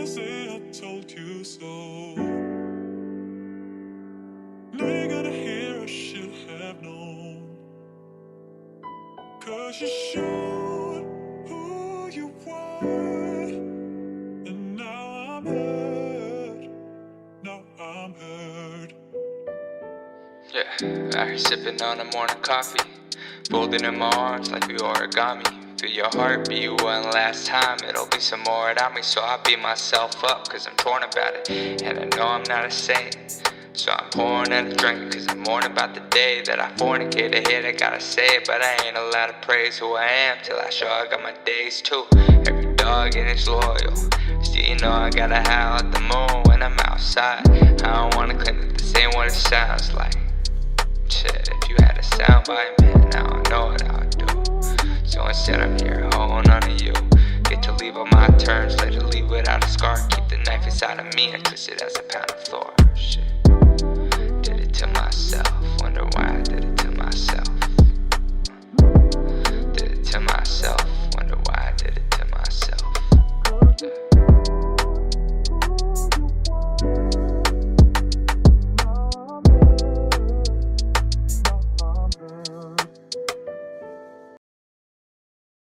say I told you so. Now you gotta hear I should have known, 'cause you showed who you were. And now I'm hurt. Now I'm hurt. Yeah, I sipping on a morning coffee, folding in my arms like we origami. Feel your heartbeat one last time, it'll be some more without me. So I beat myself up cause I'm torn about it, and I know I'm not a saint. So I'm pouring out a drink cause I'm mourning about the day that I fornicated. Hit, I gotta say it, but I ain't allowed to praise who I am till I show I got my days too. Every dog and it's loyal, still you know I gotta howl at the moon when I'm outside. I don't wanna claim that this ain't what it sounds like. Shit, if you had a soundbite, man, I don't know what I would do. So instead I'm here holding on to you. Get to leave on my terms, let it leave without a scar. Keep the knife inside of me and twist it as a pound of Thor. Shit.